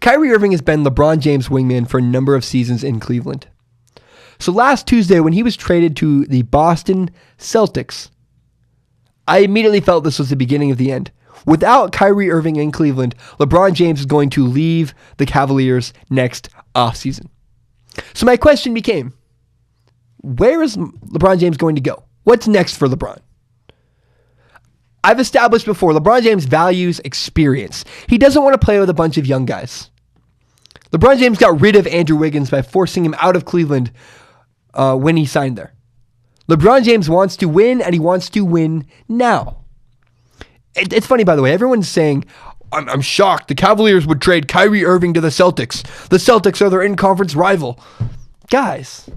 Kyrie Irving has been LeBron James' wingman for a number of seasons in Cleveland. So last Tuesday, when he was traded to the Boston Celtics, I immediately felt this was the beginning of the end. Without Kyrie Irving in Cleveland, LeBron James is going to leave the Cavaliers next offseason. So my question became, where is LeBron James going to go? What's next for LeBron? I've established before, LeBron James values experience. He doesn't want to play with a bunch of young guys. LeBron James got rid of Andrew Wiggins by forcing him out of Cleveland when he signed there. LeBron James wants to win, and he wants to win now. It's funny, by the way. Everyone's saying, I'm shocked. The Cavaliers would trade Kyrie Irving to the Celtics. The Celtics are their in-conference rival. Guys,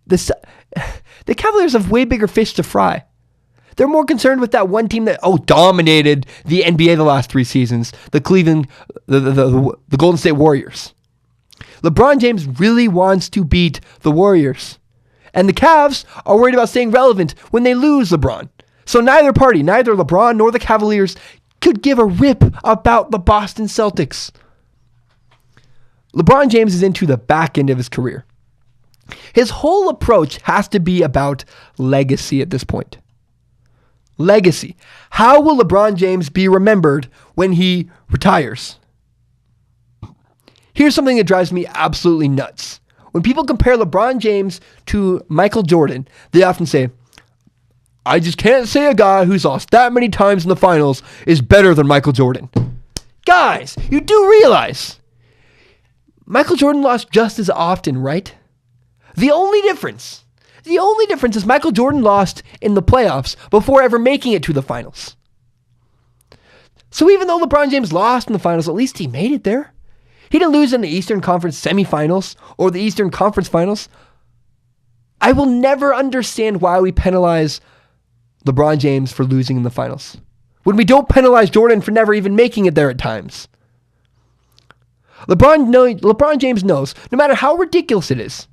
the Cavaliers have way bigger fish to fry. They're more concerned with that one team that dominated the NBA the last 3 seasons, the Golden State Warriors. LeBron James really wants to beat the Warriors. And the Cavs are worried about staying relevant when they lose LeBron. So neither party, neither LeBron nor the Cavaliers, could give a rip about the Boston Celtics. LeBron James is into the back end of his career. His whole approach has to be about legacy at this point. Legacy. How will LeBron James be remembered when he retires? Here's something that drives me absolutely nuts. When people compare LeBron James to Michael Jordan, they often say, I just can't say a guy who's lost that many times in the finals is better than Michael Jordan. Guys, you do realize Michael Jordan lost just as often, right? The only difference is Michael Jordan lost in the playoffs before ever making it to the finals. So even though LeBron James lost in the finals, at least he made it there. He didn't lose in the Eastern Conference semifinals or the Eastern Conference finals. I will never understand why we penalize LeBron James for losing in the finals when we don't penalize Jordan for never even making it there at times. LeBron James knows, no matter how ridiculous it is,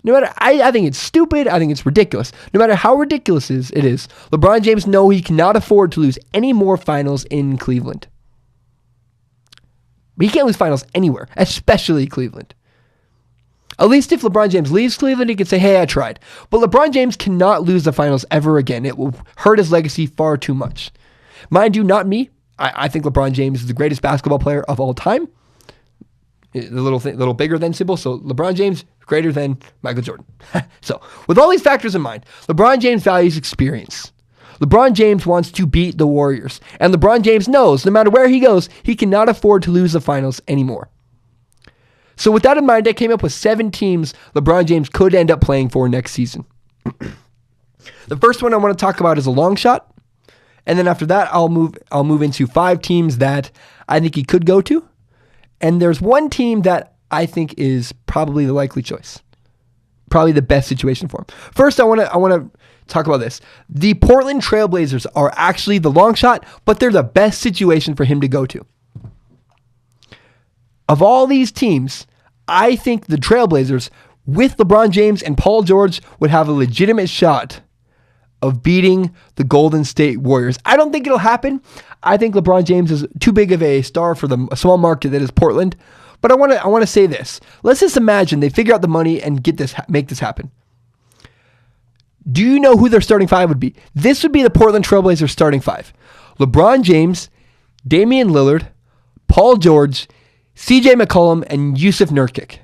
I think it's stupid, I think it's ridiculous. No matter how ridiculous it is, LeBron James knows he cannot afford to lose any more finals in Cleveland. But he can't lose finals anywhere, especially Cleveland. At least if LeBron James leaves Cleveland, he can say, hey, I tried. But LeBron James cannot lose the finals ever again. It will hurt his legacy far too much. Mind you, not me. I think LeBron James is the greatest basketball player of all time. The little bigger than symbol. So LeBron James, greater than Michael Jordan. So with all these factors in mind, LeBron James values experience. LeBron James wants to beat the Warriors. And LeBron James knows no matter where he goes, he cannot afford to lose the finals anymore. So with that in mind, I came up with 7 teams LeBron James could end up playing for next season. The first one I want to talk about is a long shot. And then after that, I'll move into 5 teams that I think he could go to. And there's one team that I think is probably the likely choice. Probably the best situation for him. First, I want to talk about this. The Portland Trail Blazers are actually the long shot, but they're the best situation for him to go to. Of all these teams, I think the Trailblazers, with LeBron James and Paul George, would have a legitimate shot of beating the Golden State Warriors. I don't think it'll happen. I think LeBron James is too big of a star for the small market that is Portland. But I want to say this. Let's just imagine they figure out the money and make this happen. Do you know who their starting 5 would be? This would be the Portland Trailblazers starting 5. LeBron James, Damian Lillard, Paul George, CJ McCollum, and Yusuf Nurkic.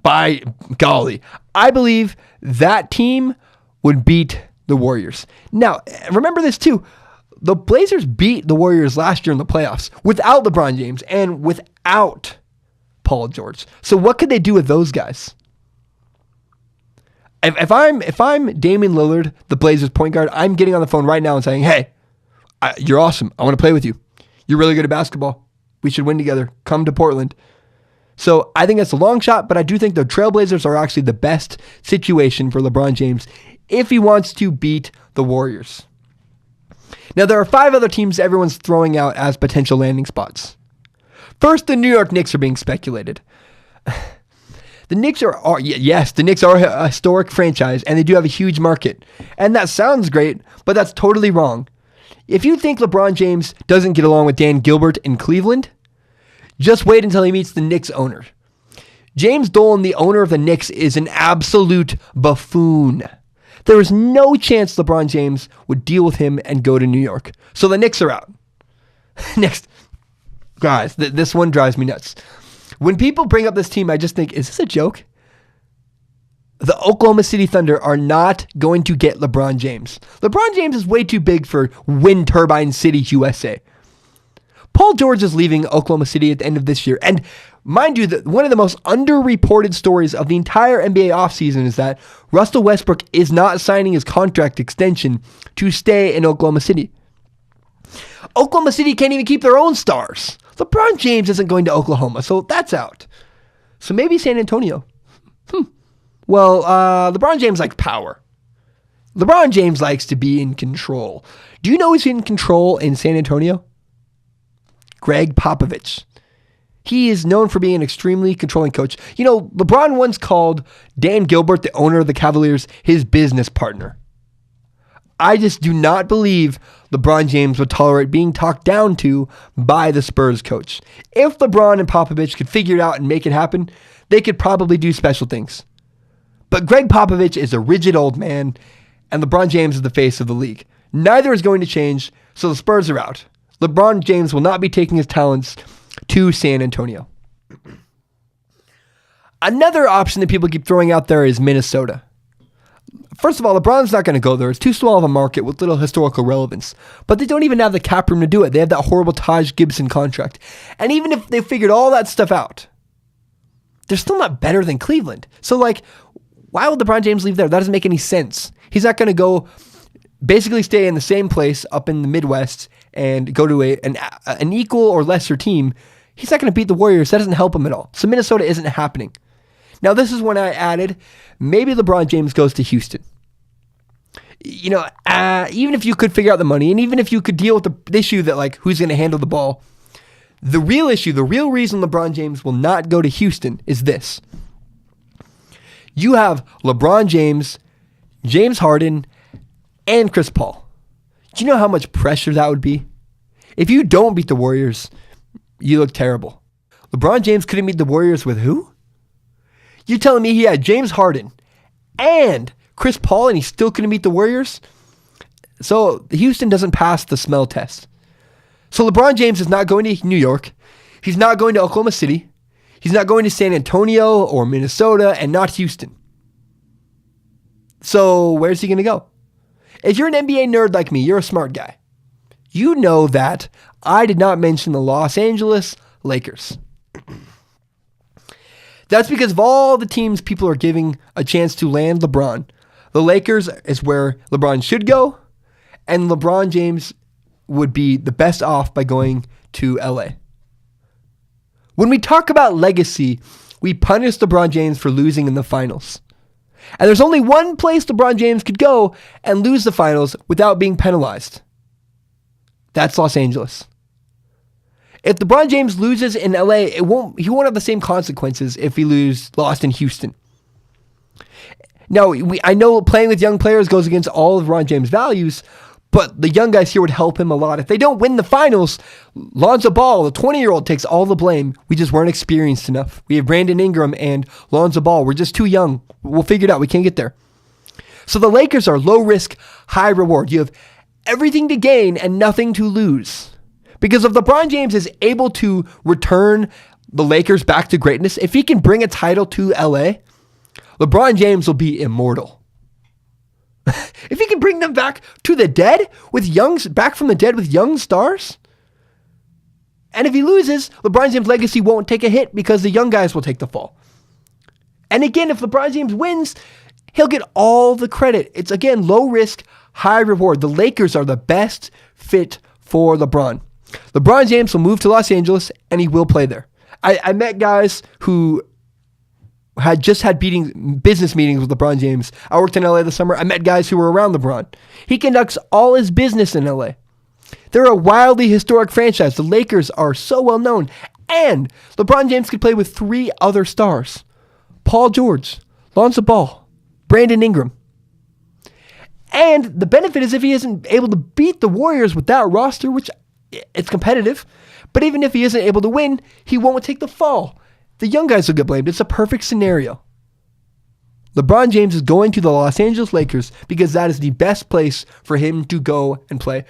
By golly, I believe that team would beat the Warriors. Now, remember this too. The Blazers beat the Warriors last year in the playoffs without LeBron James and without Paul George. So what could they do with those guys? If I'm Damian Lillard, the Blazers point guard, I'm getting on the phone right now and saying, hey, you're awesome. I want to play with you. You're really good at basketball. We should win together. Come to Portland. So I think that's a long shot, but I do think the Trailblazers are actually the best situation for LeBron James if he wants to beat the Warriors. Now, there are 5 other teams everyone's throwing out as potential landing spots. First, the New York Knicks are being speculated. The Knicks are a historic franchise, and they do have a huge market. And that sounds great, but that's totally wrong. If you think LeBron James doesn't get along with Dan Gilbert in Cleveland, just wait until he meets the Knicks owner. James Dolan, the owner of the Knicks, is an absolute buffoon. There is no chance LeBron James would deal with him and go to New York. So the Knicks are out. Next. Guys, this one drives me nuts. When people bring up this team, I just think, is this a joke? The Oklahoma City Thunder are not going to get LeBron James. LeBron James is way too big for Wind Turbine City, USA. Paul George is leaving Oklahoma City at the end of this year. And mind you, that one of the most underreported stories of the entire NBA offseason is that Russell Westbrook is not signing his contract extension to stay in Oklahoma City. Oklahoma City can't even keep their own stars. LeBron James isn't going to Oklahoma, so that's out. So maybe San Antonio. Well, LeBron James likes power. LeBron James likes to be in control. Do you know who's in control in San Antonio? Greg Popovich. He is known for being an extremely controlling coach. You know, LeBron once called Dan Gilbert, the owner of the Cavaliers, his business partner. I just do not believe LeBron James would tolerate being talked down to by the Spurs coach. If LeBron and Popovich could figure it out and make it happen, they could probably do special things. But Greg Popovich is a rigid old man, and LeBron James is the face of the league. Neither is going to change, so the Spurs are out. LeBron James will not be taking his talents to San Antonio. Another option that people keep throwing out there is Minnesota. First of all, LeBron's not going to go there. It's too small of a market with little historical relevance. But they don't even have the cap room to do it. They have that horrible Taj Gibson contract. And even if they figured all that stuff out, they're still not better than Cleveland. So, why would LeBron James leave there? That doesn't make any sense. He's not going to go basically stay in the same place up in the Midwest and go to an equal or lesser team. He's not going to beat the Warriors. That doesn't help him at all. So Minnesota isn't happening. Now, this is when I added, maybe LeBron James goes to Houston. You know, even if you could figure out the money, and even if you could deal with the issue that, who's going to handle the ball, the real issue, the real reason LeBron James will not go to Houston is this. You have LeBron James, James Harden, and Chris Paul. Do you know how much pressure that would be? If you don't beat the Warriors, you look terrible. LeBron James couldn't beat the Warriors with who? You're telling me he had James Harden and Chris Paul and he still couldn't beat the Warriors? So Houston doesn't pass the smell test. So LeBron James is not going to New York. He's not going to Oklahoma City. He's not going to San Antonio or Minnesota and not Houston. So where's he going to go? If you're an NBA nerd like me, you're a smart guy. You know that I did not mention the Los Angeles Lakers. That's because of all the teams people are giving a chance to land LeBron. The Lakers is where LeBron should go, and LeBron James would be the best off by going to LA. When we talk about legacy, we punish LeBron James for losing in the finals. And there's only one place LeBron James could go and lose the finals without being penalized. That's Los Angeles. If LeBron James loses in LA, he won't have the same consequences if he lost in Houston. Now, I know playing with young players goes against all of LeBron James' values, but the young guys here would help him a lot. If they don't win the finals, Lonzo Ball, the 20-year-old, takes all the blame. We just weren't experienced enough. We have Brandon Ingram and Lonzo Ball. We're just too young. We'll figure it out. We can't get there. So the Lakers are low risk, high reward. You have everything to gain and nothing to lose. Because if LeBron James is able to return the Lakers back to greatness, if he can bring a title to LA, LeBron James will be immortal. If he can bring them back to the dead back from the dead with young stars. And if he loses, LeBron James' legacy won't take a hit because the young guys will take the fall. And again, if LeBron James wins, he'll get all the credit. It's again, low risk, high reward. The Lakers are the best fit for LeBron. LeBron James will move to Los Angeles and he will play there. I met guys who had just had business meetings with LeBron James. I worked in LA this summer. I met guys who were around LeBron. He conducts all his business in LA. They're a wildly historic franchise. The Lakers are so well known. And LeBron James could play with 3 other stars. Paul George, Lonzo Ball, Brandon Ingram. And the benefit is if he isn't able to beat the Warriors with that roster, which it's competitive, but even if he isn't able to win, he won't take the fall. The young guys will get blamed. It's a perfect scenario. LeBron James is going to the Los Angeles Lakers because that is the best place for him to go and play.